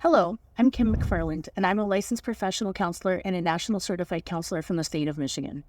Hello, I'm Kim McFarland, and I'm a licensed professional counselor and a national certified counselor from the state of Michigan.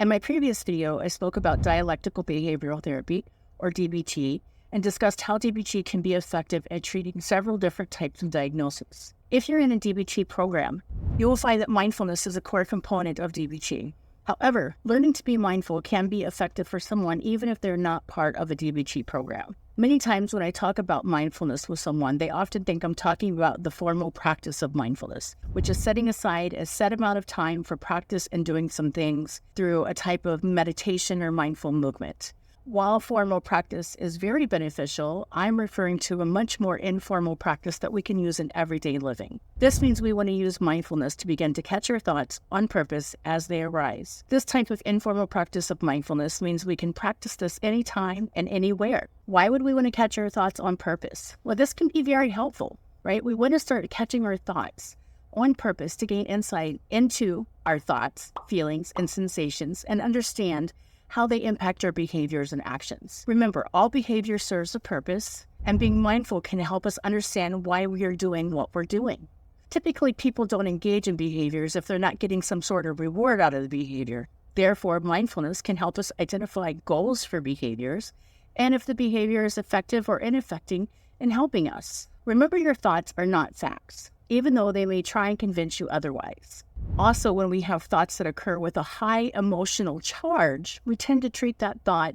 In my previous video, I spoke about dialectical behavioral therapy, or DBT, and discussed how DBT can be effective at treating several different types of diagnoses. If you're in a DBT program, you will find that mindfulness is a core component of DBT. However, learning to be mindful can be effective for someone even if they're not part of a DBT program. Many times when I talk about mindfulness with someone, they often think I'm talking about the formal practice of mindfulness, which is setting aside a set amount of time for practice and doing some things through a type of meditation or mindful movement. While formal practice is very beneficial, I'm referring to a much more informal practice that we can use in everyday living. This means we want to use mindfulness to begin to catch our thoughts on purpose as they arise. This type of informal practice of mindfulness means we can practice this anytime and anywhere. Why would we want to catch our thoughts on purpose? Well, this can be very helpful, right? We want to start catching our thoughts on purpose to gain insight into our thoughts, feelings, and sensations and understand how they impact our behaviors and actions. Remember, all behavior serves a purpose, and being mindful can help us understand why we are doing what we're doing. Typically, people don't engage in behaviors if they're not getting some sort of reward out of the behavior. Therefore, mindfulness can help us identify goals for behaviors, and if the behavior is effective or ineffective in helping us. Remember, your thoughts are not facts, even though they may try and convince you otherwise. Also, when we have thoughts that occur with a high emotional charge, we tend to treat that thought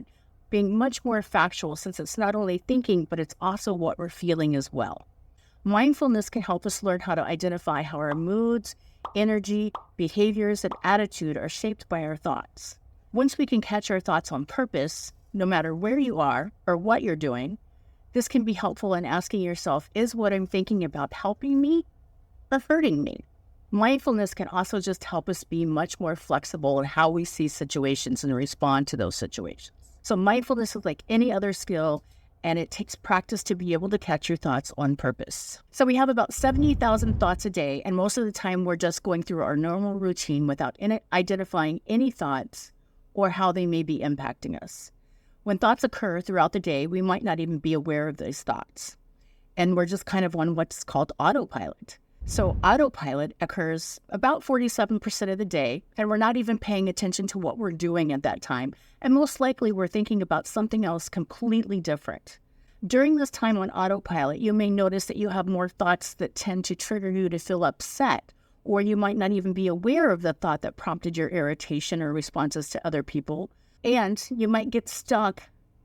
being much more factual since it's not only thinking, but it's also what we're feeling as well. Mindfulness can help us learn how to identify how our moods, energy, behaviors, and attitude are shaped by our thoughts. Once we can catch our thoughts on purpose, no matter where you are or what you're doing, this can be helpful in asking yourself, is what I'm thinking about helping me or hurting me? Mindfulness can also just help us be much more flexible in how we see situations and respond to those situations. So mindfulness is like any other skill, and it takes practice to be able to catch your thoughts on purpose. So we have about 70,000 thoughts a day, and most of the time we're just going through our normal routine without identifying any thoughts or how they may be impacting us. When thoughts occur throughout the day, we might not even be aware of these thoughts, and we're just kind of on what's called autopilot. So autopilot occurs about 47% of the day, and we're not even paying attention to what we're doing at that time. And most likely we're thinking about something else completely different. During this time on autopilot, you may notice that you have more thoughts that tend to trigger you to feel upset, or you might not even be aware of the thought that prompted your irritation or responses to other people. And you might get stuck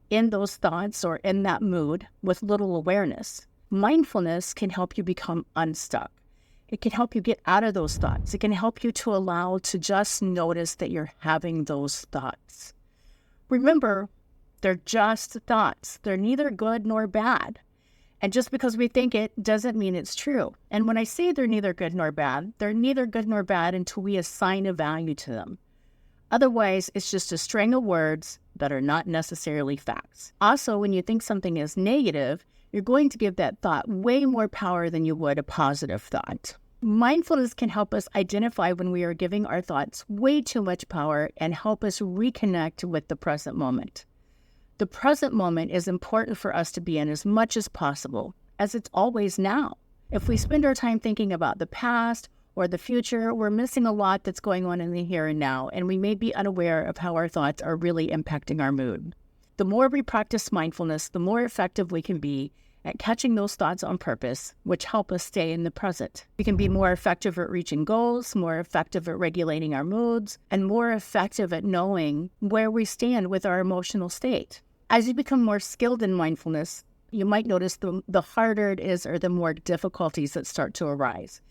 in those thoughts or in that mood with little awareness. Mindfulness can help you become unstuck. It can help you get out of those thoughts. It can help you to allow to just notice that you're having those thoughts. Remember, they're just thoughts. They're neither good nor bad. And just because we think it doesn't mean it's true. And when I say they're neither good nor bad, they're neither good nor bad until we assign a value to them. Otherwise, it's just a string of words that are not necessarily facts. Also, when you think something is negative, you're going to give that thought way more power than you would a positive thought. Mindfulness can help us identify when we are giving our thoughts way too much power and help us reconnect with the present moment. The present moment is important for us to be in as much as possible, as it's always now. If we spend our time thinking about the past or the future, we're missing a lot that's going on in the here and now, and we may be unaware of how our thoughts are really impacting our mood. The more we practice mindfulness, the more effective we can be at catching those thoughts on purpose, which help us stay in the present. We can be more effective at reaching goals, more effective at regulating our moods, and more effective at knowing where we stand with our emotional state. As you become more skilled in mindfulness, you might notice the harder it is or the more difficulties that start to arise,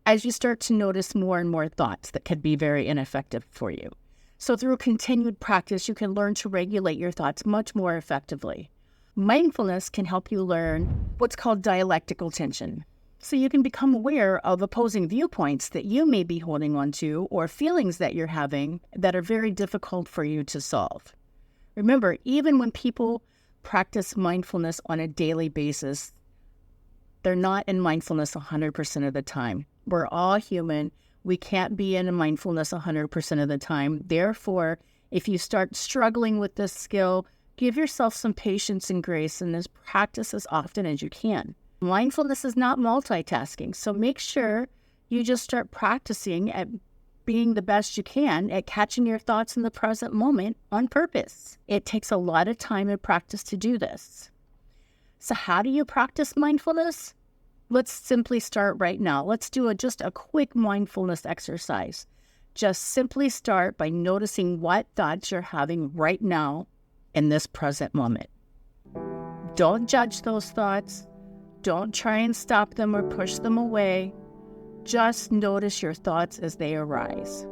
as you start to notice more and more thoughts that could be very ineffective for you. So through continued practice, you can learn to regulate your thoughts much more effectively. Mindfulness can help you learn what's called dialectical tension. So you can become aware of opposing viewpoints that you may be holding on to or feelings that you're having that are very difficult for you to solve. Remember, even when people practice mindfulness on a daily basis, they're not in mindfulness 100% of the time. We're all human. We can't be in mindfulness 100% of the time. Therefore, if you start struggling with this skill, give yourself some patience and grace and just practice as often as you can. Mindfulness is not multitasking, so make sure you just start practicing at being the best you can at catching your thoughts in the present moment on purpose. It takes a lot of time and practice to do this. So how do you practice mindfulness? Let's simply start right now. Let's do just a quick mindfulness exercise. Just simply start by noticing what thoughts you're having right now in this present moment. Don't judge those thoughts. Don't try and stop them or push them away. Just notice your thoughts as they arise.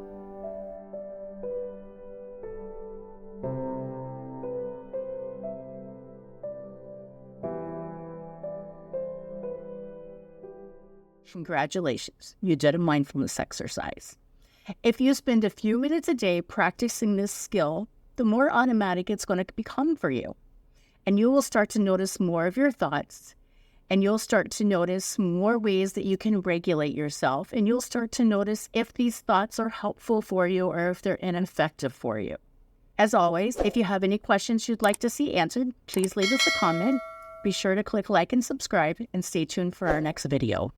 Congratulations, you did a mindfulness exercise. If you spend a few minutes a day practicing this skill, the more automatic it's going to become for you. And you will start to notice more of your thoughts, and you'll start to notice more ways that you can regulate yourself, and you'll start to notice if these thoughts are helpful for you or if they're ineffective for you. As always, if you have any questions you'd like to see answered, please leave us a comment. Be sure to click like and subscribe, and stay tuned for our next video.